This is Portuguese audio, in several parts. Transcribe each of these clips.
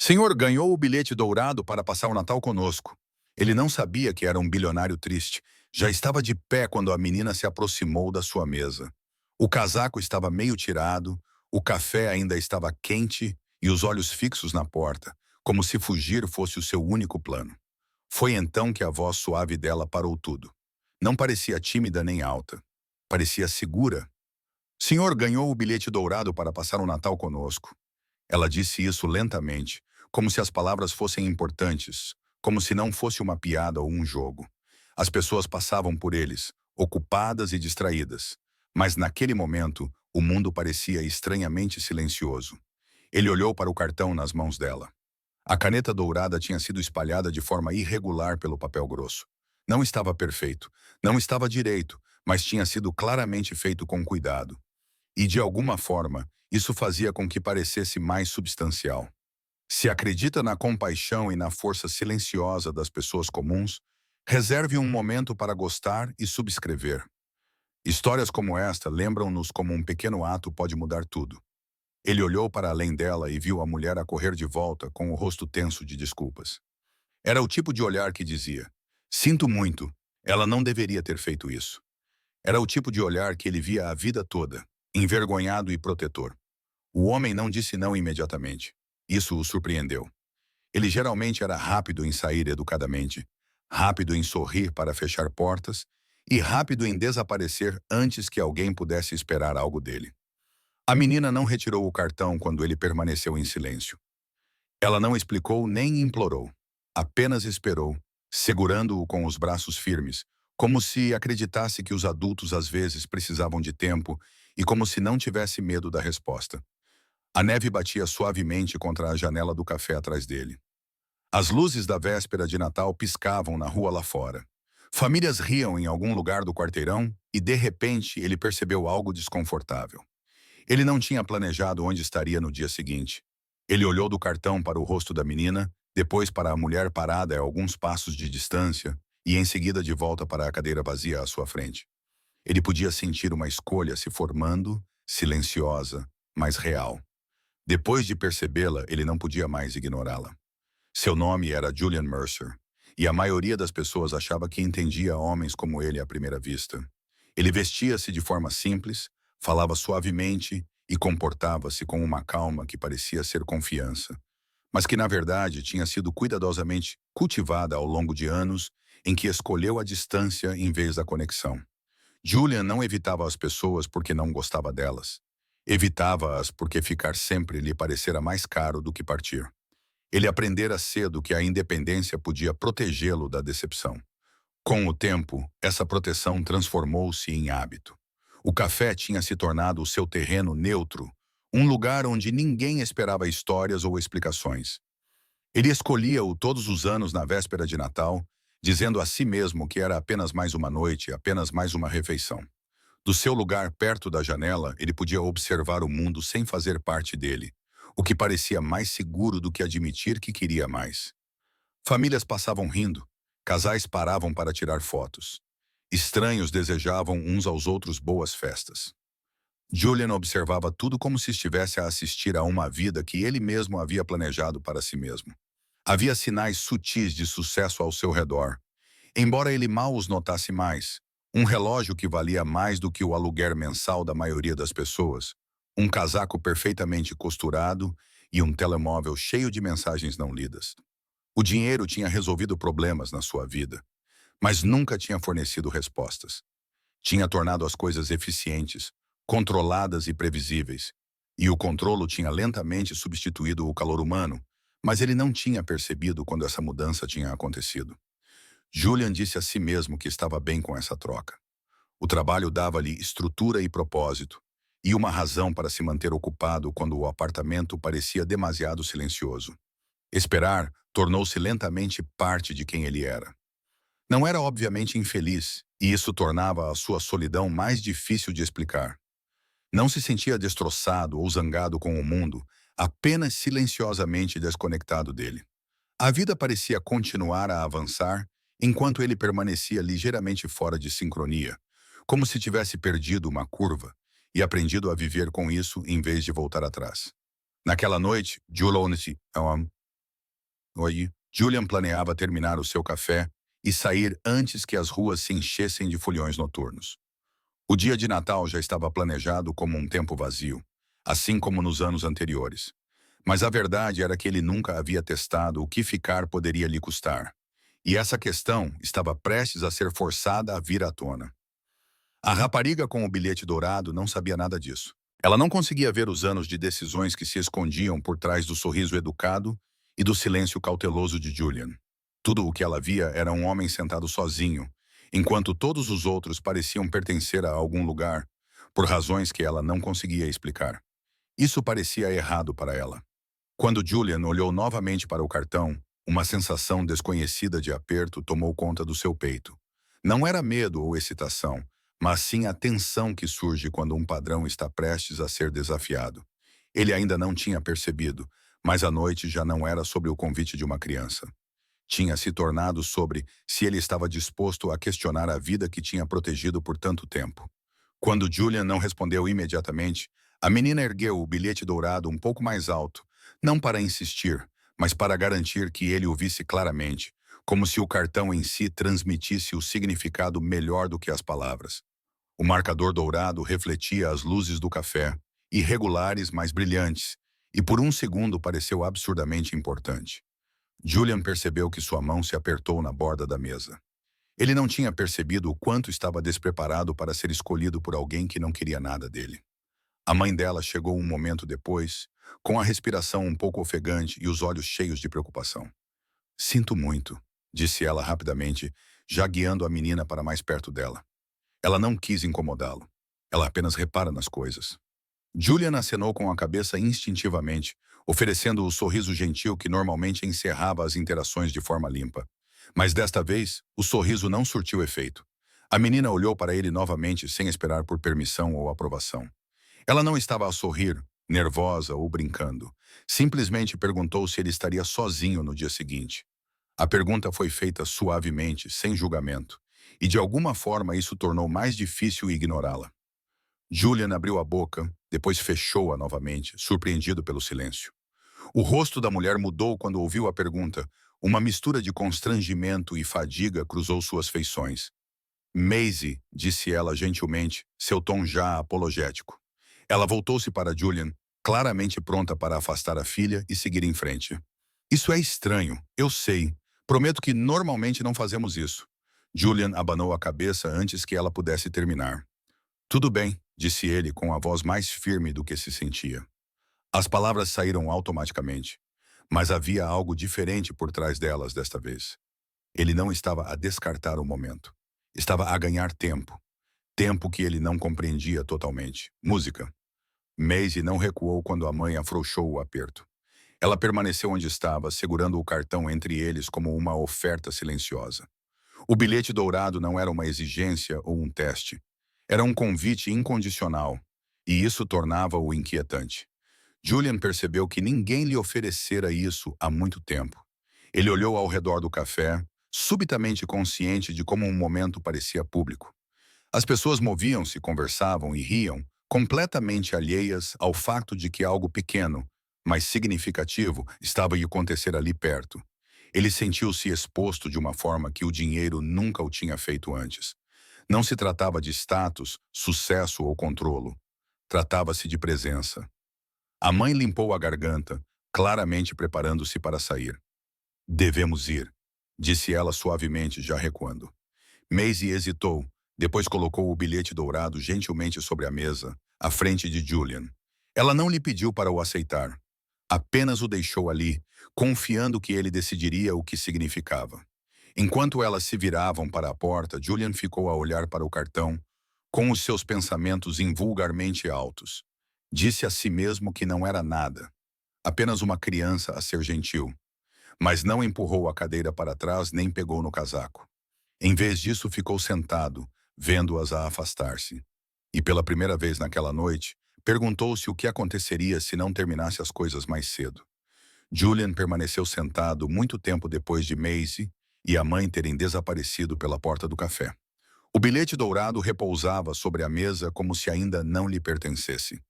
Senhor ganhou o bilhete dourado para passar o Natal conosco. Ele não sabia que era um bilionário triste. Já estava de pé quando a menina se aproximou da sua mesa. O casaco estava meio tirado, o café ainda estava quente e os olhos fixos na porta, como se fugir fosse o seu único plano. Foi então que a voz suave dela parou tudo. Não parecia tímida nem alta. Parecia segura. Senhor ganhou o bilhete dourado para passar o Natal conosco. Ela disse isso lentamente, como se as palavras fossem importantes, como se não fosse uma piada ou um jogo. As pessoas passavam por eles, ocupadas e distraídas. Mas naquele momento, o mundo parecia estranhamente silencioso. Ele olhou para o cartão nas mãos dela. A caneta dourada tinha sido espalhada de forma irregular pelo papel grosso. Não estava perfeito, não estava direito, mas tinha sido claramente feito com cuidado. E, de alguma forma, isso fazia com que parecesse mais substancial. Se acredita na compaixão e na força silenciosa das pessoas comuns, reserve um momento para gostar e subscrever. Histórias como esta lembram-nos como um pequeno ato pode mudar tudo. Ele olhou para além dela e viu a mulher a correr de volta com o rosto tenso de desculpas. Era o tipo de olhar que dizia: "Sinto muito, ela não deveria ter feito isso." Era o tipo de olhar que ele via a vida toda, envergonhado e protetor. O homem não disse não imediatamente. Isso o surpreendeu. Ele geralmente era rápido em sair educadamente, rápido em sorrir para fechar portas e rápido em desaparecer antes que alguém pudesse esperar algo dele. A menina não retirou o cartão quando ele permaneceu em silêncio. Ela não explicou nem implorou. Apenas esperou, segurando-o com os braços firmes, como se acreditasse que os adultos às vezes precisavam de tempo e como se não tivesse medo da resposta. A neve batia suavemente contra a janela do café atrás dele. As luzes da véspera de Natal piscavam na rua lá fora. Famílias riam em algum lugar do quarteirão e, de repente, ele percebeu algo desconfortável. Ele não tinha planejado onde estaria no dia seguinte. Ele olhou do cartão para o rosto da menina, depois para a mulher parada a alguns passos de distância e em seguida de volta para a cadeira vazia à sua frente. Ele podia sentir uma escolha se formando, silenciosa, mas real. Depois de percebê-la, ele não podia mais ignorá-la. Seu nome era Julian Mercer, e a maioria das pessoas achava que entendia homens como ele à primeira vista. Ele vestia-se de forma simples, falava suavemente e comportava-se com uma calma que parecia ser confiança, mas que na verdade tinha sido cuidadosamente cultivada ao longo de anos em que escolheu a distância em vez da conexão. Julian não evitava as pessoas porque não gostava delas. Evitava-as porque ficar sempre lhe parecera mais caro do que partir. Ele aprendera cedo que a independência podia protegê-lo da decepção. Com o tempo, essa proteção transformou-se em hábito. O café tinha se tornado o seu terreno neutro, um lugar onde ninguém esperava histórias ou explicações. Ele escolhia-o todos os anos na véspera de Natal, dizendo a si mesmo que era apenas mais uma noite, apenas mais uma refeição. Do seu lugar perto da janela, ele podia observar o mundo sem fazer parte dele, o que parecia mais seguro do que admitir que queria mais. Famílias passavam rindo, casais paravam para tirar fotos. Estranhos desejavam uns aos outros boas festas. Julian observava tudo como se estivesse a assistir a uma vida que ele mesmo havia planejado para si mesmo. Havia sinais sutis de sucesso ao seu redor, embora ele mal os notasse mais. Um relógio que valia mais do que o aluguer mensal da maioria das pessoas, um casaco perfeitamente costurado e um telemóvel cheio de mensagens não lidas. O dinheiro tinha resolvido problemas na sua vida, mas nunca tinha fornecido respostas. Tinha tornado as coisas eficientes, controladas e previsíveis, e o controlo tinha lentamente substituído o calor humano, mas ele não tinha percebido quando essa mudança tinha acontecido. Julian disse a si mesmo que estava bem com essa troca. O trabalho dava-lhe estrutura e propósito, e uma razão para se manter ocupado quando o apartamento parecia demasiado silencioso. Esperar tornou-se lentamente parte de quem ele era. Não era obviamente infeliz, e isso tornava a sua solidão mais difícil de explicar. Não se sentia destroçado ou zangado com o mundo, apenas silenciosamente desconectado dele. A vida parecia continuar a avançar, enquanto ele permanecia ligeiramente fora de sincronia, como se tivesse perdido uma curva e aprendido a viver com isso em vez de voltar atrás. Naquela noite, Julian Oi. Julian planeava terminar o seu café e sair antes que as ruas se enchessem de foliões noturnos. O dia de Natal já estava planejado como um tempo vazio, assim como nos anos anteriores. Mas a verdade era que ele nunca havia testado o que ficar poderia lhe custar. E essa questão estava prestes a ser forçada a vir à tona. A rapariga com o bilhete dourado não sabia nada disso. Ela não conseguia ver os anos de decisões que se escondiam por trás do sorriso educado e do silêncio cauteloso de Julian. Tudo o que ela via era um homem sentado sozinho, enquanto todos os outros pareciam pertencer a algum lugar, por razões que ela não conseguia explicar. Isso parecia errado para ela. Quando Julian olhou novamente para o cartão, uma sensação desconhecida de aperto tomou conta do seu peito. Não era medo ou excitação, mas sim a tensão que surge quando um padrão está prestes a ser desafiado. Ele ainda não tinha percebido, mas a noite já não era sobre o convite de uma criança. Tinha se tornado sobre se ele estava disposto a questionar a vida que tinha protegido por tanto tempo. Quando Julian não respondeu imediatamente, a menina ergueu o bilhete dourado um pouco mais alto, não para insistir, mas para garantir que ele o visse claramente, como se o cartão em si transmitisse o significado melhor do que as palavras. O marcador dourado refletia as luzes do café, irregulares, mas brilhantes, e por um segundo pareceu absurdamente importante. Julian percebeu que sua mão se apertou na borda da mesa. Ele não tinha percebido o quanto estava despreparado para ser escolhido por alguém que não queria nada dele. A mãe dela chegou um momento depois, com a respiração um pouco ofegante e os olhos cheios de preocupação. Sinto muito, disse ela rapidamente, já guiando a menina para mais perto dela. Ela não quis incomodá-lo. Ela apenas repara nas coisas. Julian acenou com a cabeça instintivamente, oferecendo o sorriso gentil que normalmente encerrava as interações de forma limpa. Mas desta vez, o sorriso não surtiu efeito. A menina olhou para ele novamente sem esperar por permissão ou aprovação. Ela não estava a sorrir, nervosa ou brincando. Simplesmente perguntou se ele estaria sozinho no dia seguinte. A pergunta foi feita suavemente, sem julgamento, e de alguma forma isso tornou mais difícil ignorá-la. Julian abriu a boca, depois fechou-a novamente, surpreendido pelo silêncio. O rosto da mulher mudou quando ouviu a pergunta. Uma mistura de constrangimento e fadiga cruzou suas feições. Maisie, disse ela gentilmente, seu tom já apologético. Ela voltou-se para Julian, claramente pronta para afastar a filha e seguir em frente. Isso é estranho, eu sei. Prometo que normalmente não fazemos isso. Julian abanou a cabeça antes que ela pudesse terminar. Tudo bem, disse ele com a voz mais firme do que se sentia. As palavras saíram automaticamente, mas havia algo diferente por trás delas desta vez. Ele não estava a descartar o momento. Estava a ganhar tempo. Tempo que ele não compreendia totalmente. Música. Maisie não recuou quando a mãe afrouxou o aperto. Ela permaneceu onde estava, segurando o cartão entre eles como uma oferta silenciosa. O bilhete dourado não era uma exigência ou um teste. Era um convite incondicional, e isso tornava-o inquietante. Julian percebeu que ninguém lhe oferecera isso há muito tempo. Ele olhou ao redor do café, subitamente consciente de como um momento parecia público. As pessoas moviam-se, conversavam e riam, completamente alheias ao fato de que algo pequeno, mas significativo, estava a acontecer ali perto. Ele sentiu-se exposto de uma forma que o dinheiro nunca o tinha feito antes. Não se tratava de status, sucesso ou controlo. Tratava-se de presença. A mãe limpou a garganta, claramente preparando-se para sair. Devemos ir, disse ela suavemente, já recuando. Maisie hesitou, depois colocou o bilhete dourado gentilmente sobre a mesa, à frente de Julian. Ela não lhe pediu para o aceitar. Apenas o deixou ali, confiando que ele decidiria o que significava. Enquanto elas se viravam para a porta, Julian ficou a olhar para o cartão, com os seus pensamentos invulgarmente altos. Disse a si mesmo que não era nada, apenas uma criança a ser gentil. Mas não empurrou a cadeira para trás nem pegou no casaco. Em vez disso, ficou sentado, vendo-as a afastar-se. E pela primeira vez naquela noite, perguntou-se o que aconteceria se não terminasse as coisas mais cedo. Julian permaneceu sentado muito tempo depois de Maisie e a mãe terem desaparecido pela porta do café. O bilhete dourado repousava sobre a mesa como se ainda não lhe pertencesse.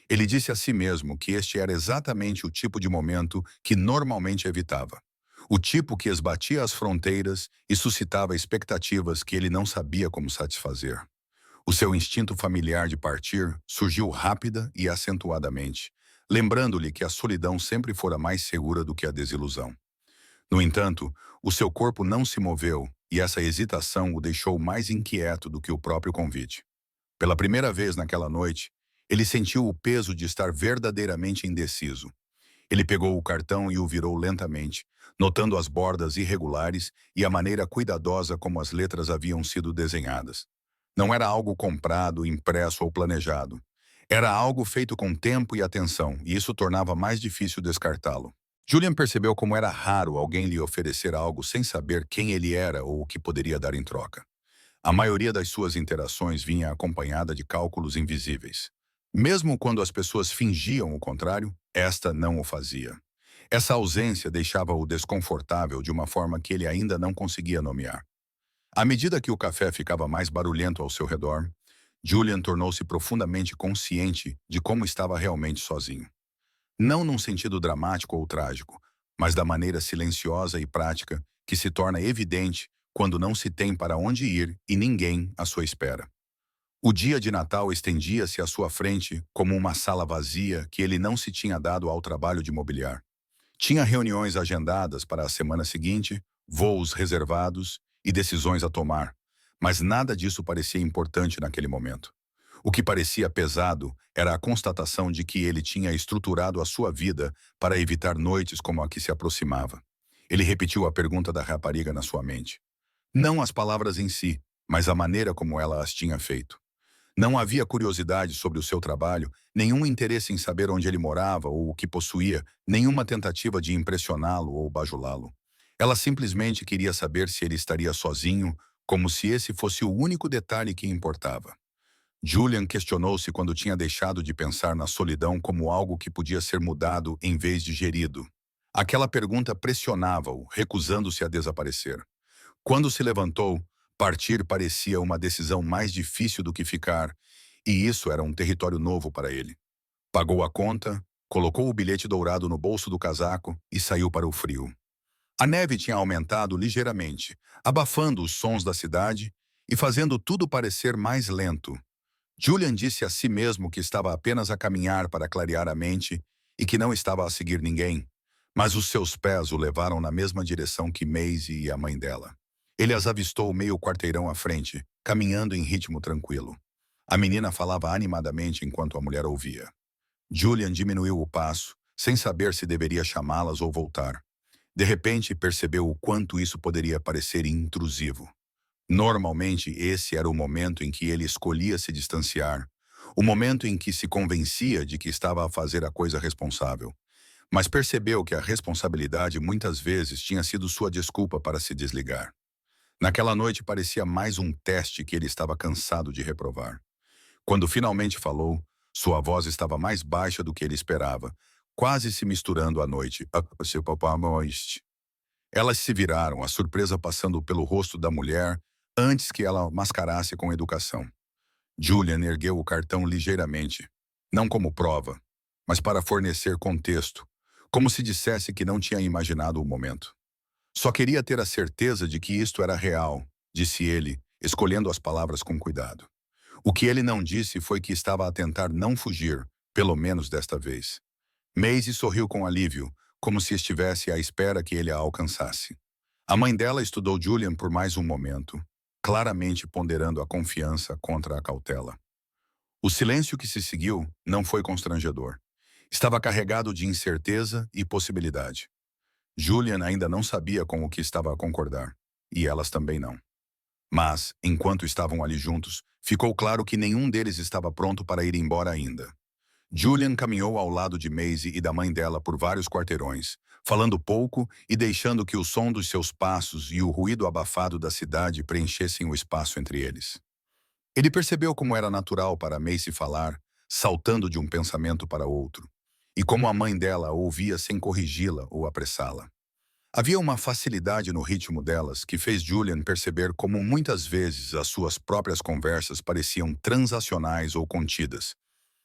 Ele disse a si mesmo que este era exatamente o tipo de momento que normalmente evitava. O tipo que esbatia as fronteiras e suscitava expectativas que ele não sabia como satisfazer. O seu instinto familiar de partir surgiu rápida e acentuadamente, lembrando-lhe que a solidão sempre fora mais segura do que a desilusão. No entanto, o seu corpo não se moveu e essa hesitação o deixou mais inquieto do que o próprio convite. Pela primeira vez naquela noite, ele sentiu o peso de estar verdadeiramente indeciso. Ele pegou o cartão e o virou lentamente, notando as bordas irregulares e a maneira cuidadosa como as letras haviam sido desenhadas. Não era algo comprado, impresso ou planejado. Era algo feito com tempo e atenção, e isso tornava mais difícil descartá-lo. Julian percebeu como era raro alguém lhe oferecer algo sem saber quem ele era ou o que poderia dar em troca. A maioria das suas interações vinha acompanhada de cálculos invisíveis. Mesmo quando as pessoas fingiam o contrário, esta não o fazia. Essa ausência deixava-o desconfortável de uma forma que ele ainda não conseguia nomear. À medida que o café ficava mais barulhento ao seu redor, Julian tornou-se profundamente consciente de como estava realmente sozinho. Não num sentido dramático ou trágico, mas da maneira silenciosa e prática que se torna evidente quando não se tem para onde ir e ninguém à sua espera. O dia de Natal estendia-se à sua frente como uma sala vazia que ele não se tinha dado ao trabalho de mobiliar. Tinha reuniões agendadas para a semana seguinte, voos reservados e decisões a tomar, mas nada disso parecia importante naquele momento. O que parecia pesado era a constatação de que ele tinha estruturado a sua vida para evitar noites como a que se aproximava. Ele repetiu a pergunta da rapariga na sua mente. Não as palavras em si, mas a maneira como ela as tinha feito. Não havia curiosidade sobre o seu trabalho, nenhum interesse em saber onde ele morava ou o que possuía, nenhuma tentativa de impressioná-lo ou bajulá-lo. Ela simplesmente queria saber se ele estaria sozinho, como se esse fosse o único detalhe que importava. Julian questionou-se quando tinha deixado de pensar na solidão como algo que podia ser mudado em vez de gerido. Aquela pergunta pressionava-o, recusando-se a desaparecer. Quando se levantou, partir parecia uma decisão mais difícil do que ficar, e isso era um território novo para ele. Pagou a conta, colocou o bilhete dourado no bolso do casaco e saiu para o frio. A neve tinha aumentado ligeiramente, abafando os sons da cidade e fazendo tudo parecer mais lento. Julian disse a si mesmo que estava apenas a caminhar para clarear a mente e que não estava a seguir ninguém, mas os seus pés o levaram na mesma direção que Maisie e a mãe dela. Ele as avistou meio quarteirão à frente, caminhando em ritmo tranquilo. A menina falava animadamente enquanto a mulher ouvia. Julian diminuiu o passo, sem saber se deveria chamá-las ou voltar. De repente, percebeu o quanto isso poderia parecer intrusivo. Normalmente, esse era o momento em que ele escolhia se distanciar, o momento em que se convencia de que estava a fazer a coisa responsável. Mas percebeu que a responsabilidade muitas vezes tinha sido sua desculpa para se desligar. Naquela noite parecia mais um teste que ele estava cansado de reprovar. Quando finalmente falou, sua voz estava mais baixa do que ele esperava, quase se misturando à noite. Elas se viraram, a surpresa passando pelo rosto da mulher antes que ela mascarasse com educação. Julian ergueu o cartão ligeiramente, não como prova, mas para fornecer contexto, como se dissesse que não tinha imaginado o momento. Só queria ter a certeza de que isto era real, disse ele, escolhendo as palavras com cuidado. O que ele não disse foi que estava a tentar não fugir, pelo menos desta vez. Maisie sorriu com alívio, como se estivesse à espera que ele a alcançasse. A mãe dela estudou Julian por mais um momento, claramente ponderando a confiança contra a cautela. O silêncio que se seguiu não foi constrangedor. Estava carregado de incerteza e possibilidade. Julian ainda não sabia com o que estava a concordar, e elas também não. Mas, enquanto estavam ali juntos, ficou claro que nenhum deles estava pronto para ir embora ainda. Julian caminhou ao lado de Maisie e da mãe dela por vários quarteirões, falando pouco e deixando que o som dos seus passos e o ruído abafado da cidade preenchessem o espaço entre eles. Ele percebeu como era natural para Maisie falar, saltando de um pensamento para outro, e como a mãe dela a ouvia sem corrigi-la ou apressá-la. Havia uma facilidade no ritmo delas que fez Julian perceber como muitas vezes as suas próprias conversas pareciam transacionais ou contidas.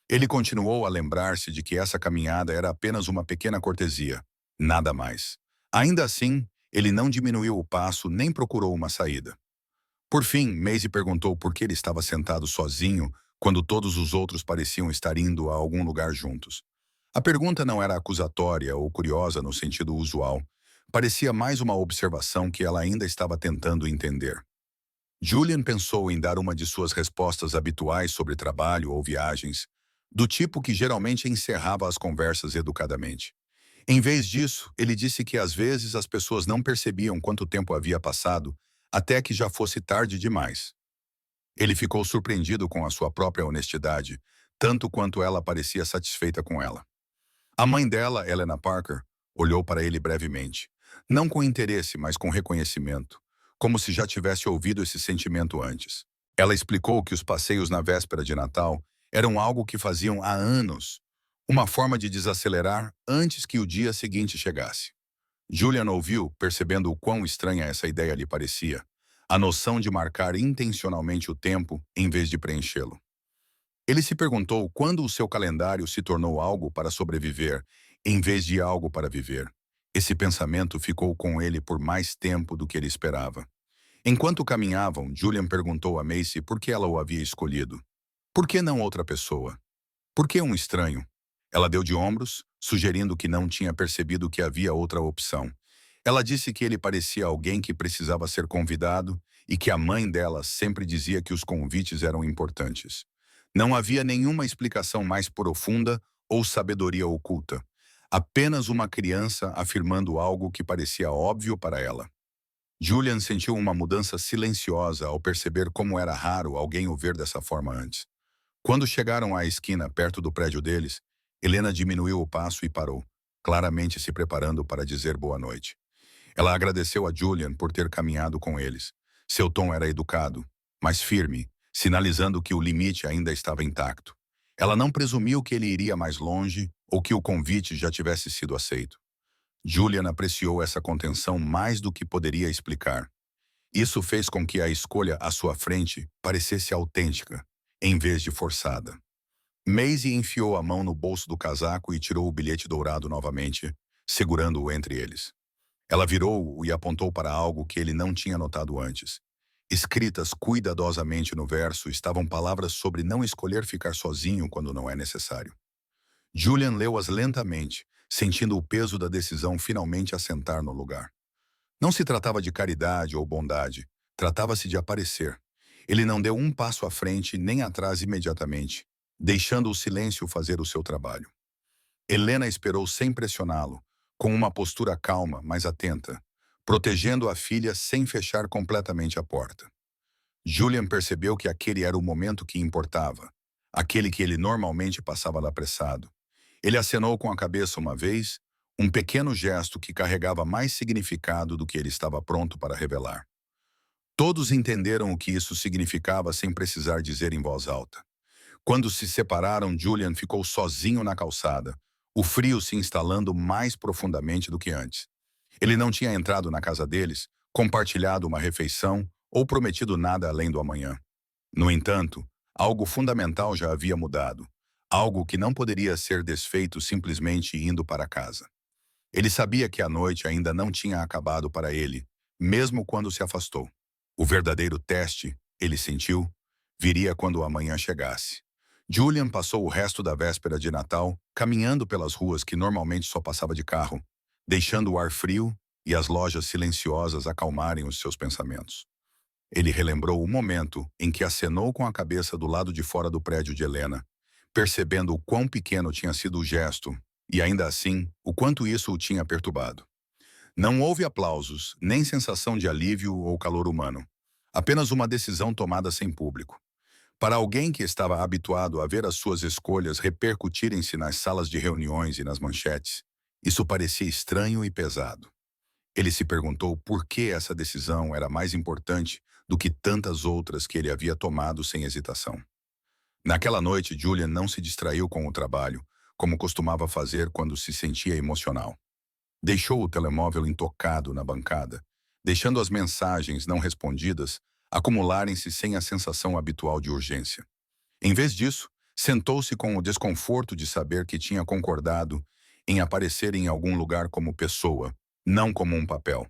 Ele continuou a lembrar-se de que essa caminhada era apenas uma pequena cortesia, nada mais. Ainda assim, ele não diminuiu o passo nem procurou uma saída. Por fim, Maisie perguntou por que ele estava sentado sozinho quando todos os outros pareciam estar indo a algum lugar juntos. A pergunta não era acusatória ou curiosa no sentido usual. Parecia mais uma observação que ela ainda estava tentando entender. Julian pensou em dar uma de suas respostas habituais sobre trabalho ou viagens, do tipo que geralmente encerrava as conversas educadamente. Em vez disso, ele disse que às vezes as pessoas não percebiam quanto tempo havia passado até que já fosse tarde demais. Ele ficou surpreendido com a sua própria honestidade, tanto quanto ela parecia satisfeita com ela. A mãe dela, Helena Parker, olhou para ele brevemente, não com interesse, mas com reconhecimento, como se já tivesse ouvido esse sentimento antes. Ela explicou que os passeios na véspera de Natal eram algo que faziam há anos, uma forma de desacelerar antes que o dia seguinte chegasse. Julian ouviu, percebendo o quão estranha essa ideia lhe parecia, a noção de marcar intencionalmente o tempo em vez de preenchê-lo. Ele se perguntou quando o seu calendário se tornou algo para sobreviver, em vez de algo para viver. Esse pensamento ficou com ele por mais tempo do que ele esperava. Enquanto caminhavam, Julian perguntou a Macy por que ela o havia escolhido. Por que não outra pessoa? Por que um estranho? Ela deu de ombros, sugerindo que não tinha percebido que havia outra opção. Ela disse que ele parecia alguém que precisava ser convidado e que a mãe dela sempre dizia que os convites eram importantes. Não havia nenhuma explicação mais profunda ou sabedoria oculta. Apenas uma criança afirmando algo que parecia óbvio para ela. Julian sentiu uma mudança silenciosa ao perceber como era raro alguém o ver dessa forma antes. Quando chegaram à esquina perto do prédio deles, Helena diminuiu o passo e parou, claramente se preparando para dizer boa noite. Ela agradeceu a Julian por ter caminhado com eles. Seu tom era educado, mas firme, sinalizando que o limite ainda estava intacto. Ela não presumiu que ele iria mais longe ou que o convite já tivesse sido aceito. Julian apreciou essa contenção mais do que poderia explicar. Isso fez com que a escolha à sua frente parecesse autêntica, em vez de forçada. Maisie enfiou a mão no bolso do casaco e tirou o bilhete dourado novamente, segurando-o entre eles. Ela virou-o e apontou para algo que ele não tinha notado antes. Escritas cuidadosamente no verso estavam palavras sobre não escolher ficar sozinho quando não é necessário. Julian leu-as lentamente, sentindo o peso da decisão finalmente assentar no lugar. Não se tratava de caridade ou bondade, tratava-se de aparecer. Ele não deu um passo à frente nem atrás imediatamente, deixando o silêncio fazer o seu trabalho. Helena esperou sem pressioná-lo, com uma postura calma, mas atenta, protegendo a filha sem fechar completamente a porta. Julian percebeu que aquele era o momento que importava, aquele que ele normalmente passava apressado. Ele acenou com a cabeça uma vez, um pequeno gesto que carregava mais significado do que ele estava pronto para revelar. Todos entenderam o que isso significava sem precisar dizer em voz alta. Quando se separaram, Julian ficou sozinho na calçada, o frio se instalando mais profundamente do que antes. Ele não tinha entrado na casa deles, compartilhado uma refeição ou prometido nada além do amanhã. No entanto, algo fundamental já havia mudado, algo que não poderia ser desfeito simplesmente indo para casa. Ele sabia que a noite ainda não tinha acabado para ele, mesmo quando se afastou. O verdadeiro teste, ele sentiu, viria quando a manhã chegasse. Julian passou o resto da véspera de Natal caminhando pelas ruas que normalmente só passava de carro, deixando o ar frio e as lojas silenciosas acalmarem os seus pensamentos. Ele relembrou o momento em que acenou com a cabeça do lado de fora do prédio de Helena, percebendo o quão pequeno tinha sido o gesto e, ainda assim, o quanto isso o tinha perturbado. Não houve aplausos, nem sensação de alívio ou calor humano. Apenas uma decisão tomada sem público. Para alguém que estava habituado a ver as suas escolhas repercutirem-se nas salas de reuniões e nas manchetes, isso parecia estranho e pesado. Ele se perguntou por que essa decisão era mais importante do que tantas outras que ele havia tomado sem hesitação. Naquela noite, Julian não se distraiu com o trabalho, como costumava fazer quando se sentia emocional. Deixou o telemóvel intocado na bancada, deixando as mensagens não respondidas acumularem-se sem a sensação habitual de urgência. Em vez disso, sentou-se com o desconforto de saber que tinha concordado em aparecer em algum lugar como pessoa, não como um papel.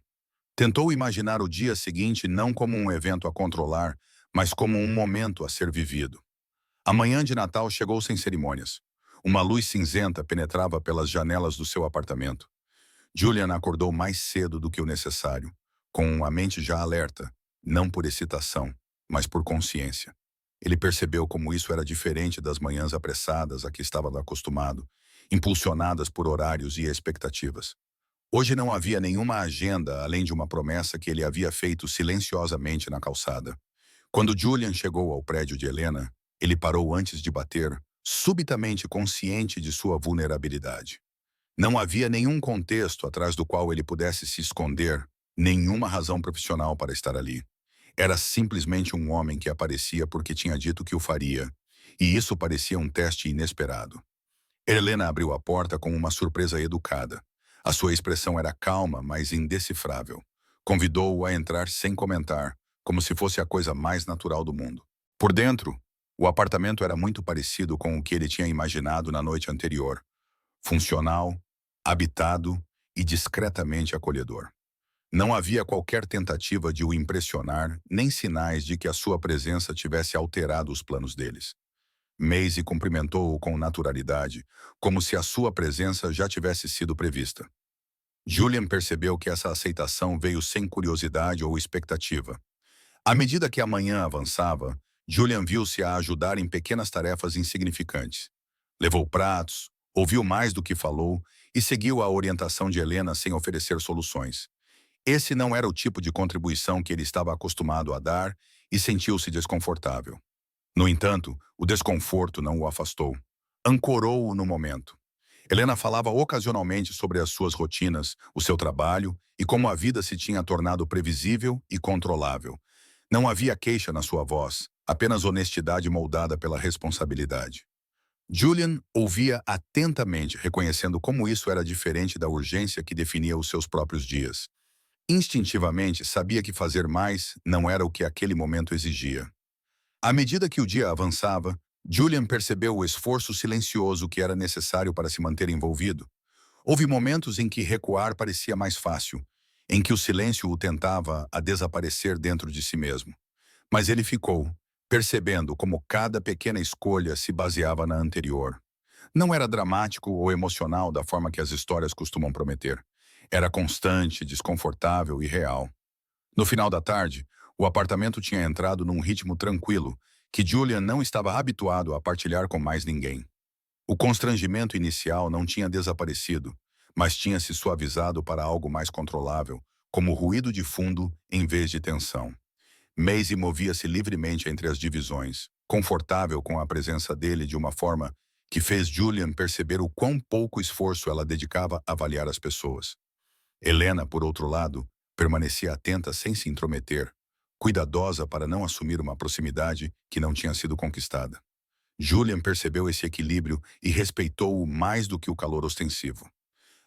Tentou imaginar o dia seguinte não como um evento a controlar, mas como um momento a ser vivido. A manhã de Natal chegou sem cerimônias. Uma luz cinzenta penetrava pelas janelas do seu apartamento. Julian acordou mais cedo do que o necessário, com a mente já alerta, não por excitação, mas por consciência. Ele percebeu como isso era diferente das manhãs apressadas a que estava acostumado, impulsionadas por horários e expectativas. Hoje não havia nenhuma agenda além de uma promessa que ele havia feito silenciosamente na calçada. Quando Julian chegou ao prédio de Helena, ele parou antes de bater, subitamente consciente de sua vulnerabilidade. Não havia nenhum contexto atrás do qual ele pudesse se esconder, nenhuma razão profissional para estar ali. Era simplesmente um homem que aparecia porque tinha dito que o faria, e isso parecia um teste inesperado. Helena abriu a porta com uma surpresa educada. A sua expressão era calma, mas indecifrável. Convidou-o a entrar sem comentar, como se fosse a coisa mais natural do mundo. Por dentro, o apartamento era muito parecido com o que ele tinha imaginado na noite anterior. Funcional, habitado e discretamente acolhedor. Não havia qualquer tentativa de o impressionar, nem sinais de que a sua presença tivesse alterado os planos deles. Maisie cumprimentou-o com naturalidade, como se a sua presença já tivesse sido prevista. Julian percebeu que essa aceitação veio sem curiosidade ou expectativa. À medida que a manhã avançava, Julian viu-se a ajudar em pequenas tarefas insignificantes. Levou pratos, ouviu mais do que falou e seguiu a orientação de Helena sem oferecer soluções. Esse não era o tipo de contribuição que ele estava acostumado a dar e sentiu-se desconfortável. No entanto, o desconforto não o afastou. Ancorou-o no momento. Helena falava ocasionalmente sobre as suas rotinas, o seu trabalho e como a vida se tinha tornado previsível e controlável. Não havia queixa na sua voz, apenas honestidade moldada pela responsabilidade. Julian ouvia atentamente, reconhecendo como isso era diferente da urgência que definia os seus próprios dias. Instintivamente, sabia que fazer mais não era o que aquele momento exigia. À medida que o dia avançava, Julian percebeu o esforço silencioso que era necessário para se manter envolvido. Houve momentos em que recuar parecia mais fácil, em que o silêncio o tentava a desaparecer dentro de si mesmo. Mas ele ficou, percebendo como cada pequena escolha se baseava na anterior. Não era dramático ou emocional da forma que as histórias costumam prometer. Era constante, desconfortável e real. No final da tarde, o apartamento tinha entrado num ritmo tranquilo, que Julian não estava habituado a partilhar com mais ninguém. O constrangimento inicial não tinha desaparecido, mas tinha se suavizado para algo mais controlável, como ruído de fundo em vez de tensão. Maisie movia-se livremente entre as divisões, confortável com a presença dele de uma forma que fez Julian perceber o quão pouco esforço ela dedicava a avaliar as pessoas. Helena, por outro lado, permanecia atenta sem se intrometer, cuidadosa para não assumir uma proximidade que não tinha sido conquistada. Julian percebeu esse equilíbrio e respeitou-o mais do que o calor ostensivo.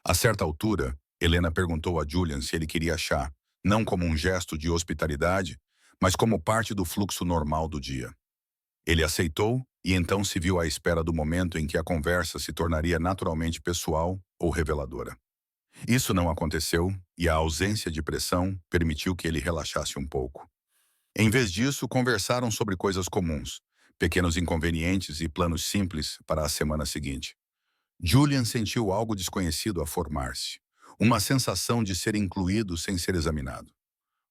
A certa altura, Helena perguntou a Julian se ele queria chá, não como um gesto de hospitalidade, mas como parte do fluxo normal do dia. Ele aceitou e então se viu à espera do momento em que a conversa se tornaria naturalmente pessoal ou reveladora. Isso não aconteceu e a ausência de pressão permitiu que ele relaxasse um pouco. Em vez disso, conversaram sobre coisas comuns, pequenos inconvenientes e planos simples para a semana seguinte. Julian sentiu algo desconhecido a formar-se, uma sensação de ser incluído sem ser examinado.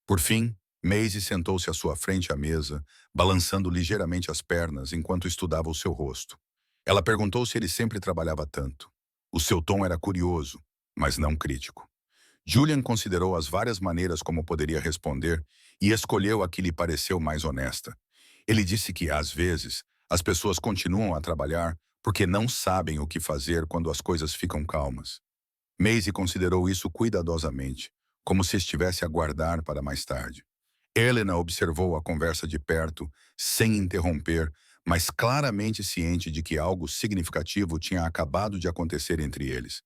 Por fim, Maisie sentou-se à sua frente à mesa, balançando ligeiramente as pernas enquanto estudava o seu rosto. Ela perguntou se ele sempre trabalhava tanto. O seu tom era curioso, mas não crítico. Julian considerou as várias maneiras como poderia responder e escolheu a que lhe pareceu mais honesta. Ele disse que, às vezes, as pessoas continuam a trabalhar porque não sabem o que fazer quando as coisas ficam calmas. Maisie considerou isso cuidadosamente, como se estivesse a guardar para mais tarde. Helena observou a conversa de perto, sem interromper, mas claramente ciente de que algo significativo tinha acabado de acontecer entre eles.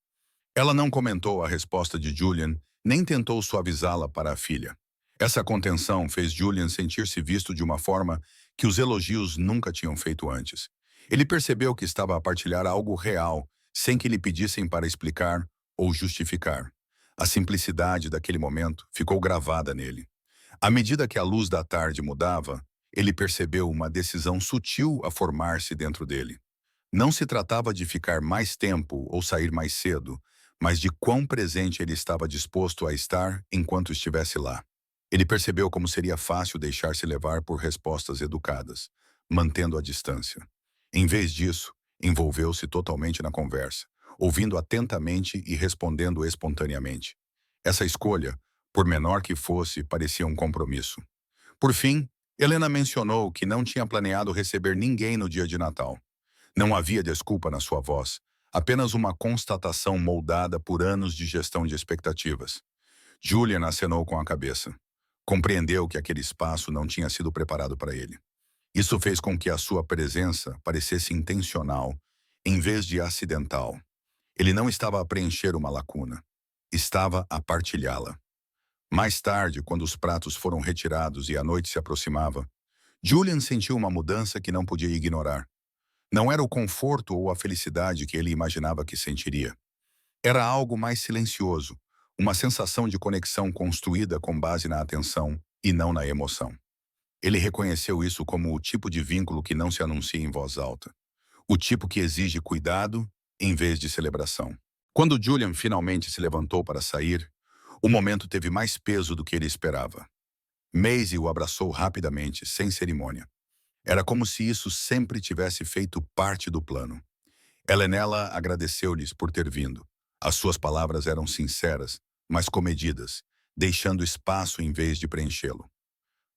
Ela não comentou a resposta de Julian, nem tentou suavizá-la para a filha. Essa contenção fez Julian sentir-se visto de uma forma que os elogios nunca tinham feito antes. Ele percebeu que estava a partilhar algo real, sem que lhe pedissem para explicar ou justificar. A simplicidade daquele momento ficou gravada nele. À medida que a luz da tarde mudava, ele percebeu uma decisão sutil a formar-se dentro dele. Não se tratava de ficar mais tempo ou sair mais cedo, mas de quão presente ele estava disposto a estar enquanto estivesse lá. Ele percebeu como seria fácil deixar-se levar por respostas educadas, mantendo a distância. Em vez disso, envolveu-se totalmente na conversa, ouvindo atentamente e respondendo espontaneamente. Essa escolha, por menor que fosse, parecia um compromisso. Por fim, Helena mencionou que não tinha planeado receber ninguém no dia de Natal. Não havia desculpa na sua voz, apenas uma constatação moldada por anos de gestão de expectativas. Julian acenou com a cabeça. Compreendeu que aquele espaço não tinha sido preparado para ele. Isso fez com que a sua presença parecesse intencional, em vez de acidental. Ele não estava a preencher uma lacuna. Estava a partilhá-la. Mais tarde, quando os pratos foram retirados e a noite se aproximava, Julian sentiu uma mudança que não podia ignorar. Não era o conforto ou a felicidade que ele imaginava que sentiria. Era algo mais silencioso, uma sensação de conexão construída com base na atenção e não na emoção. Ele reconheceu isso como o tipo de vínculo que não se anuncia em voz alta. O tipo que exige cuidado em vez de celebração. Quando Julian finalmente se levantou para sair, o momento teve mais peso do que ele esperava. Maisie o abraçou rapidamente, sem cerimônia. Era como se isso sempre tivesse feito parte do plano. Helenella agradeceu-lhes por ter vindo. As suas palavras eram sinceras, mas comedidas, deixando espaço em vez de preenchê-lo.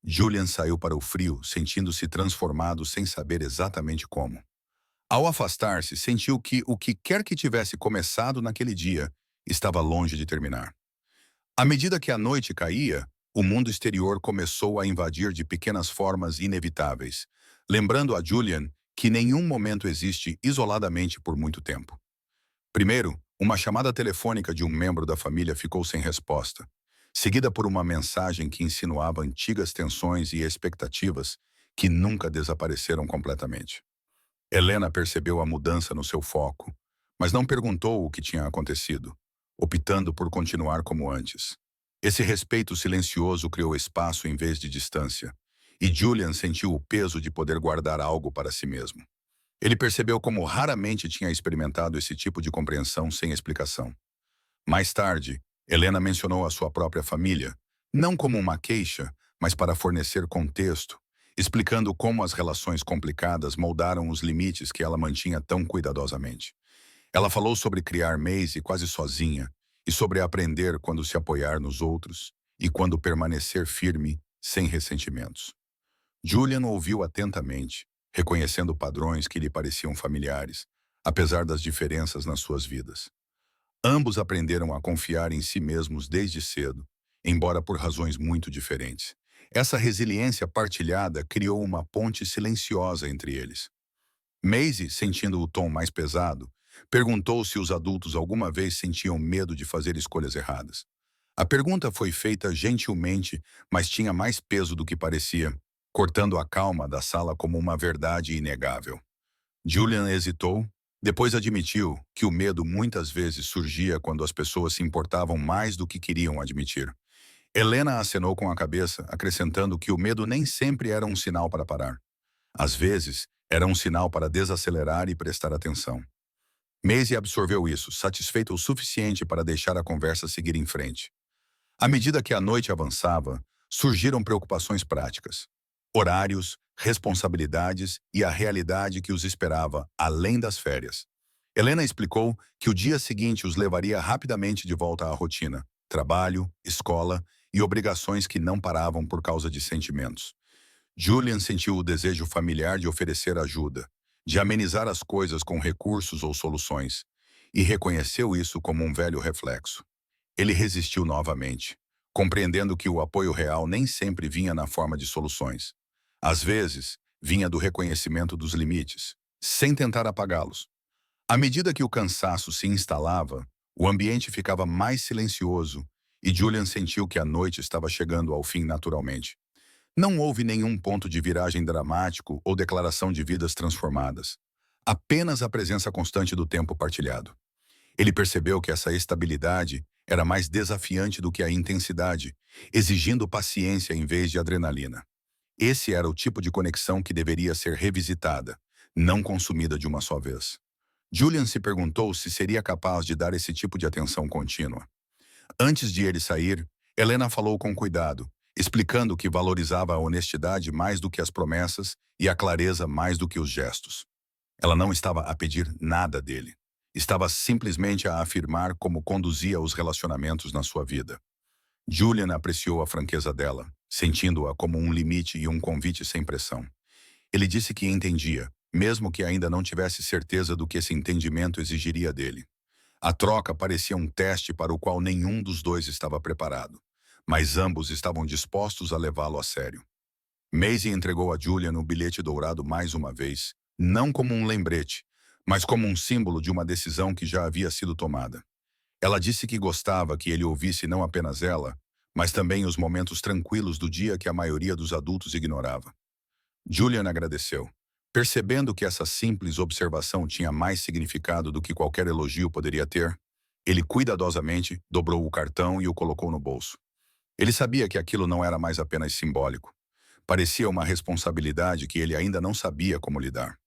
Julian saiu para o frio, sentindo-se transformado sem saber exatamente como. Ao afastar-se, sentiu que o que quer que tivesse começado naquele dia estava longe de terminar. À medida que a noite caía, o mundo exterior começou a invadir de pequenas formas inevitáveis, lembrando a Julian que nenhum momento existe isoladamente por muito tempo. Primeiro, uma chamada telefônica de um membro da família ficou sem resposta, seguida por uma mensagem que insinuava antigas tensões e expectativas que nunca desapareceram completamente. Helena percebeu a mudança no seu foco, mas não perguntou o que tinha acontecido, optando por continuar como antes. Esse respeito silencioso criou espaço em vez de distância, e Julian sentiu o peso de poder guardar algo para si mesmo. Ele percebeu como raramente tinha experimentado esse tipo de compreensão sem explicação. Mais tarde, Helena mencionou a sua própria família, não como uma queixa, mas para fornecer contexto, explicando como as relações complicadas moldaram os limites que ela mantinha tão cuidadosamente. Ela falou sobre criar Maisie quase sozinha e sobre aprender quando se apoiar nos outros e quando permanecer firme, sem ressentimentos. Julian ouviu atentamente, reconhecendo padrões que lhe pareciam familiares, apesar das diferenças nas suas vidas. Ambos aprenderam a confiar em si mesmos desde cedo, embora por razões muito diferentes. Essa resiliência partilhada criou uma ponte silenciosa entre eles. Maisie, sentindo o tom mais pesado, perguntou se os adultos alguma vez sentiam medo de fazer escolhas erradas. A pergunta foi feita gentilmente, mas tinha mais peso do que parecia, cortando a calma da sala como uma verdade inegável. Julian hesitou, depois admitiu que o medo muitas vezes surgia quando as pessoas se importavam mais do que queriam admitir. Helena acenou com a cabeça, acrescentando que o medo nem sempre era um sinal para parar. Às vezes, era um sinal para desacelerar e prestar atenção. Maisie absorveu isso, satisfeita o suficiente para deixar a conversa seguir em frente. À medida que a noite avançava, surgiram preocupações práticas. Horários, responsabilidades e a realidade que os esperava, além das férias. Helena explicou que o dia seguinte os levaria rapidamente de volta à rotina, trabalho, escola e obrigações que não paravam por causa de sentimentos. Julian sentiu o desejo familiar de oferecer ajuda, de amenizar as coisas com recursos ou soluções, e reconheceu isso como um velho reflexo. Ele resistiu novamente, compreendendo que o apoio real nem sempre vinha na forma de soluções. Às vezes, vinha do reconhecimento dos limites, sem tentar apagá-los. À medida que o cansaço se instalava, o ambiente ficava mais silencioso e Julian sentiu que a noite estava chegando ao fim naturalmente. Não houve nenhum ponto de viragem dramático ou declaração de vidas transformadas. Apenas a presença constante do tempo partilhado. Ele percebeu que essa estabilidade Era mais desafiante do que a intensidade, exigindo paciência em vez de adrenalina. Esse era o tipo de conexão que deveria ser revisitada, não consumida de uma só vez. Julian se perguntou se seria capaz de dar esse tipo de atenção contínua. Antes de ele sair, Helena falou com cuidado, explicando que valorizava a honestidade mais do que as promessas e a clareza mais do que os gestos. Ela não estava a pedir nada dele. Estava simplesmente a afirmar como conduzia os relacionamentos na sua vida. Julian apreciou a franqueza dela, sentindo-a como um limite e um convite sem pressão. Ele disse que entendia, mesmo que ainda não tivesse certeza do que esse entendimento exigiria dele. A troca parecia um teste para o qual nenhum dos dois estava preparado, mas ambos estavam dispostos a levá-lo a sério. Maisie entregou a Julian o bilhete dourado mais uma vez, não como um lembrete, mas como um símbolo de uma decisão que já havia sido tomada. Ela disse que gostava que ele ouvisse não apenas ela, mas também os momentos tranquilos do dia que a maioria dos adultos ignorava. Julian agradeceu, percebendo que essa simples observação tinha mais significado do que qualquer elogio poderia ter. Ele cuidadosamente dobrou o cartão e o colocou no bolso. Ele sabia que aquilo não era mais apenas simbólico. Parecia uma responsabilidade que ele ainda não sabia como lidar.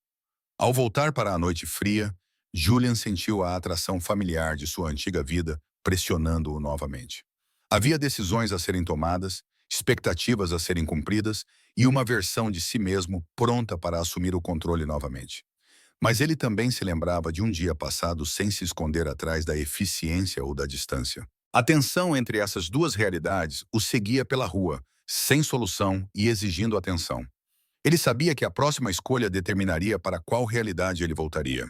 Ao voltar para a noite fria, Julian sentiu a atração familiar de sua antiga vida pressionando-o novamente. Havia decisões a serem tomadas, expectativas a serem cumpridas e uma versão de si mesmo pronta para assumir o controle novamente. Mas ele também se lembrava de um dia passado sem se esconder atrás da eficiência ou da distância. A tensão entre essas duas realidades o seguia pela rua, sem solução e exigindo atenção. Ele sabia que a próxima escolha determinaria para qual realidade ele voltaria.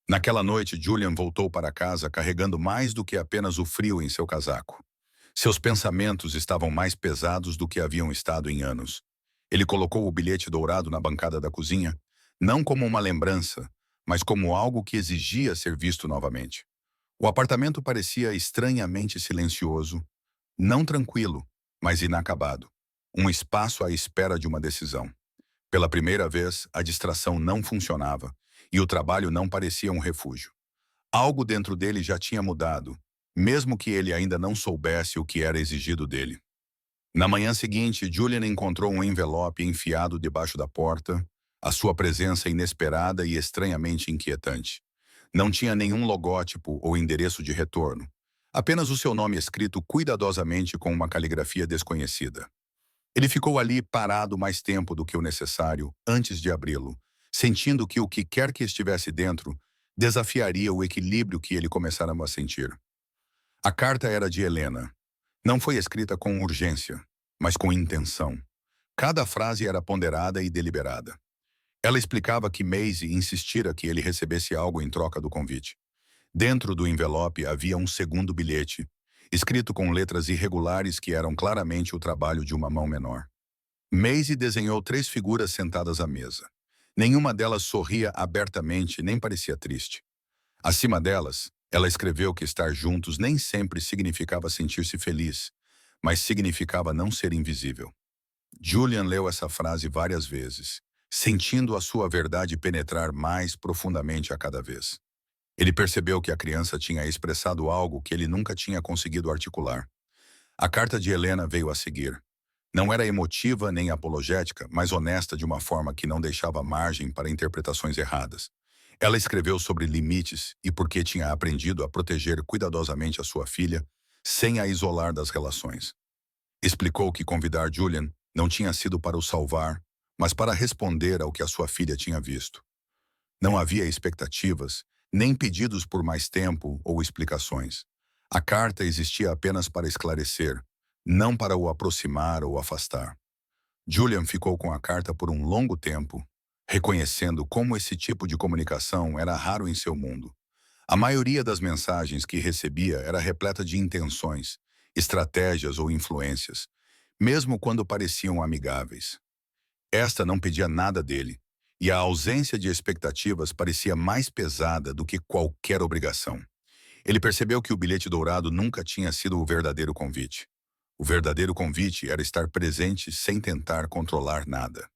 Naquela noite, Julian voltou para casa carregando mais do que apenas o frio em seu casaco. Seus pensamentos estavam mais pesados do que haviam estado em anos. Ele colocou o bilhete dourado na bancada da cozinha, não como uma lembrança, mas como algo que exigia ser visto novamente. O apartamento parecia estranhamente silencioso, não tranquilo, mas inacabado. Um espaço à espera de uma decisão. Pela primeira vez, a distração não funcionava e o trabalho não parecia um refúgio. Algo dentro dele já tinha mudado, mesmo que ele ainda não soubesse o que era exigido dele. Na manhã seguinte, Julian encontrou um envelope enfiado debaixo da porta, a sua presença inesperada e estranhamente inquietante. Não tinha nenhum logótipo ou endereço de retorno, apenas o seu nome escrito cuidadosamente com uma caligrafia desconhecida. Ele ficou ali parado mais tempo do que o necessário antes de abri-lo, sentindo que o que quer que estivesse dentro desafiaria o equilíbrio que ele começara a sentir. A carta era de Helena. Não foi escrita com urgência, mas com intenção. Cada frase era ponderada e deliberada. Ela explicava que Maisie insistira que ele recebesse algo em troca do convite. Dentro do envelope havia um segundo bilhete, escrito com letras irregulares que eram claramente o trabalho de uma mão menor. Maisie desenhou 3 figuras sentadas à mesa. Nenhuma delas sorria abertamente nem parecia triste. Acima delas, ela escreveu que estar juntos nem sempre significava sentir-se feliz, mas significava não ser invisível. Julian leu essa frase várias vezes, sentindo a sua verdade penetrar mais profundamente a cada vez. Ele percebeu que a criança tinha expressado algo que ele nunca tinha conseguido articular. A carta de Helena veio a seguir. Não era emotiva nem apologética, mas honesta de uma forma que não deixava margem para interpretações erradas. Ela escreveu sobre limites e por que tinha aprendido a proteger cuidadosamente a sua filha, sem a isolar das relações. Explicou que convidar Julian não tinha sido para o salvar, mas para responder ao que a sua filha tinha visto. Não havia expectativas, nem pedidos por mais tempo ou explicações. A carta existia apenas para esclarecer, não para o aproximar ou afastar. Julian ficou com a carta por um longo tempo, reconhecendo como esse tipo de comunicação era raro em seu mundo. A maioria das mensagens que recebia era repleta de intenções, estratégias ou influências, mesmo quando pareciam amigáveis. Esta não pedia nada dele, e a ausência de expectativas parecia mais pesada do que qualquer obrigação. Ele percebeu que o bilhete dourado nunca tinha sido o verdadeiro convite. O verdadeiro convite era estar presente sem tentar controlar nada.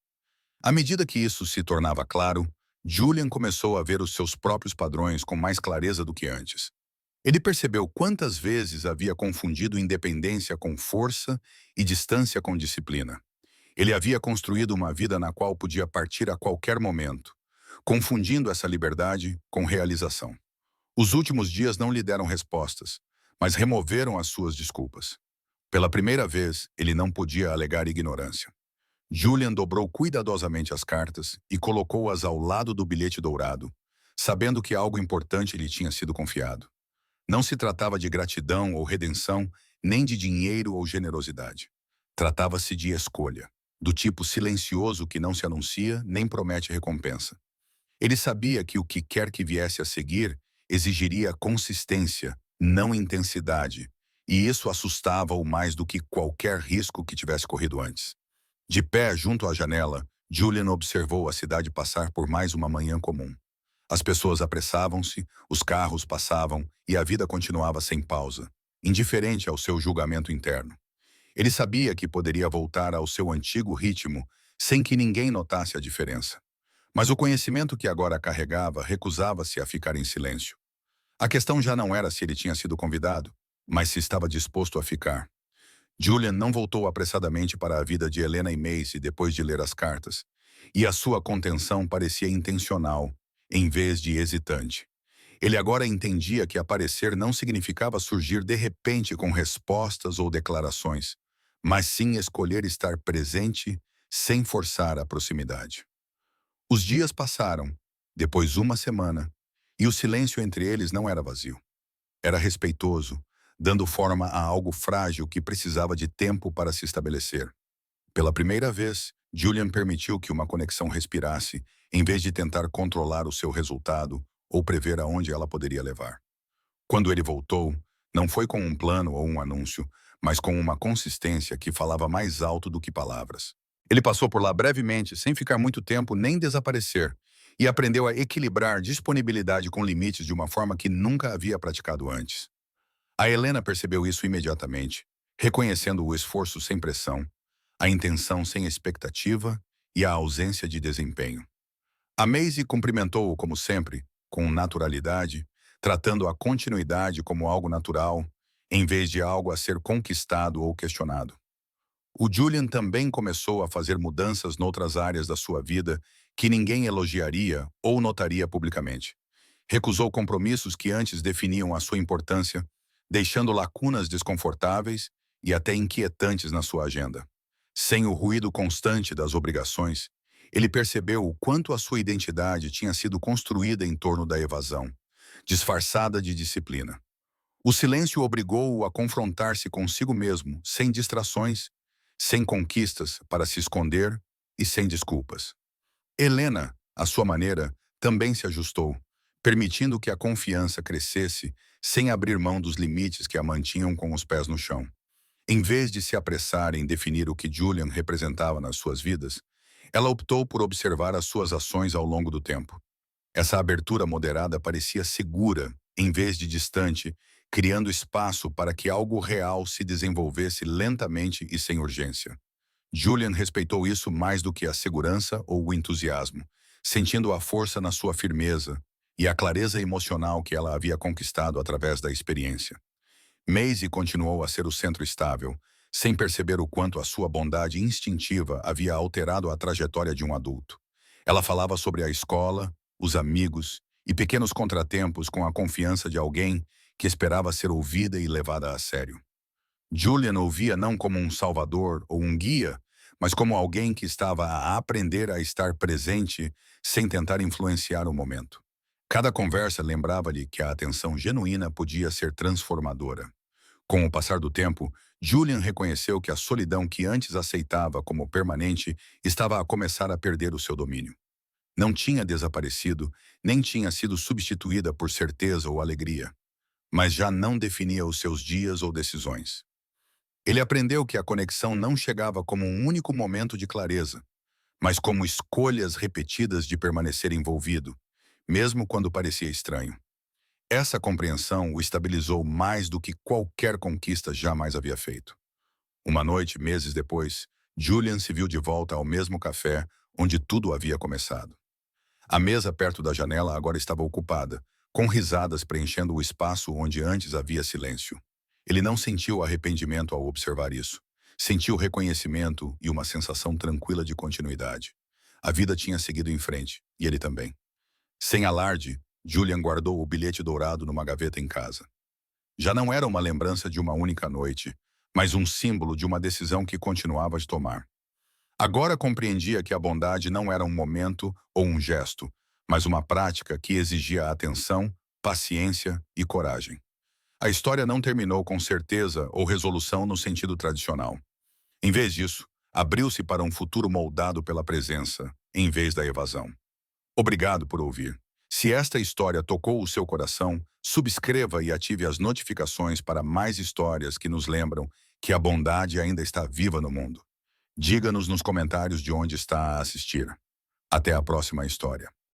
À medida que isso se tornava claro, Julian começou a ver os seus próprios padrões com mais clareza do que antes. Ele percebeu quantas vezes havia confundido independência com força e distância com disciplina. Ele havia construído uma vida na qual podia partir a qualquer momento, confundindo essa liberdade com realização. Os últimos dias não lhe deram respostas, mas removeram as suas desculpas. Pela primeira vez, ele não podia alegar ignorância. Julian dobrou cuidadosamente as cartas e colocou-as ao lado do bilhete dourado, sabendo que algo importante lhe tinha sido confiado. Não se tratava de gratidão ou redenção, nem de dinheiro ou generosidade. Tratava-se de escolha, do tipo silencioso que não se anuncia nem promete recompensa. Ele sabia que o que quer que viesse a seguir exigiria consistência, não intensidade, e isso assustava-o mais do que qualquer risco que tivesse corrido antes. De pé junto à janela, Julian observou a cidade passar por mais uma manhã comum. As pessoas apressavam-se, os carros passavam e a vida continuava sem pausa, indiferente ao seu julgamento interno. Ele sabia que poderia voltar ao seu antigo ritmo sem que ninguém notasse a diferença. Mas o conhecimento que agora carregava recusava-se a ficar em silêncio. A questão já não era se ele tinha sido convidado, mas se estava disposto a ficar. Julian não voltou apressadamente para a vida de Helena e Macy depois de ler as cartas, e a sua contenção parecia intencional, em vez de hesitante. Ele agora entendia que aparecer não significava surgir de repente com respostas ou declarações, mas sim escolher estar presente sem forçar a proximidade. Os dias passaram, depois uma semana, e o silêncio entre eles não era vazio. Era respeitoso, dando forma a algo frágil que precisava de tempo para se estabelecer. Pela primeira vez, Julian permitiu que uma conexão respirasse, em vez de tentar controlar o seu resultado ou prever aonde ela poderia levar. Quando ele voltou, não foi com um plano ou um anúncio, mas com uma consistência que falava mais alto do que palavras. Ele passou por lá brevemente, sem ficar muito tempo nem desaparecer, e aprendeu a equilibrar disponibilidade com limites de uma forma que nunca havia praticado antes. A Helena percebeu isso imediatamente, reconhecendo o esforço sem pressão, a intenção sem expectativa e a ausência de desempenho. A Maisie cumprimentou-o como sempre, com naturalidade, tratando a continuidade como algo natural, em vez de algo a ser conquistado ou questionado. O Julian também começou a fazer mudanças noutras áreas da sua vida que ninguém elogiaria ou notaria publicamente. Recusou compromissos que antes definiam a sua importância, deixando lacunas desconfortáveis e até inquietantes na sua agenda. Sem o ruído constante das obrigações, ele percebeu o quanto a sua identidade tinha sido construída em torno da evasão, disfarçada de disciplina. O silêncio obrigou-o a confrontar-se consigo mesmo, sem distrações, sem conquistas para se esconder e sem desculpas. Helena, à sua maneira, também se ajustou, permitindo que a confiança crescesse sem abrir mão dos limites que a mantinham com os pés no chão. Em vez de se apressar em definir o que Julian representava nas suas vidas, ela optou por observar as suas ações ao longo do tempo. Essa abertura moderada parecia segura, em vez de distante, criando espaço para que algo real se desenvolvesse lentamente e sem urgência. Julian respeitou isso mais do que a segurança ou o entusiasmo, sentindo a força na sua firmeza e a clareza emocional que ela havia conquistado através da experiência. Maisie continuou a ser o centro estável, sem perceber o quanto a sua bondade instintiva havia alterado a trajetória de um adulto. Ela falava sobre a escola, os amigos e pequenos contratempos com a confiança de alguém que esperava ser ouvida e levada a sério. Julian ouvia não como um salvador ou um guia, mas como alguém que estava a aprender a estar presente sem tentar influenciar o momento. Cada conversa lembrava-lhe que a atenção genuína podia ser transformadora. Com o passar do tempo, Julian reconheceu que a solidão que antes aceitava como permanente estava a começar a perder o seu domínio. Não tinha desaparecido, nem tinha sido substituída por certeza ou alegria, mas já não definia os seus dias ou decisões. Ele aprendeu que a conexão não chegava como um único momento de clareza, mas como escolhas repetidas de permanecer envolvido, mesmo quando parecia estranho. Essa compreensão o estabilizou mais do que qualquer conquista jamais havia feito. Uma noite, meses depois, Julian se viu de volta ao mesmo café onde tudo havia começado. A mesa perto da janela agora estava ocupada, com risadas preenchendo o espaço onde antes havia silêncio. Ele não sentiu arrependimento ao observar isso. Sentiu reconhecimento e uma sensação tranquila de continuidade. A vida tinha seguido em frente, e ele também. Sem alarde, Julian guardou o bilhete dourado numa gaveta em casa. Já não era uma lembrança de uma única noite, mas um símbolo de uma decisão que continuava de tomar. Agora compreendia que a bondade não era um momento ou um gesto, mas uma prática que exigia atenção, paciência e coragem. A história não terminou com certeza ou resolução no sentido tradicional. Em vez disso, abriu-se para um futuro moldado pela presença, em vez da evasão. Obrigado por ouvir. Se esta história tocou o seu coração, subscreva e ative as notificações para mais histórias que nos lembram que a bondade ainda está viva no mundo. Diga-nos nos comentários de onde está a assistir. Até a próxima história.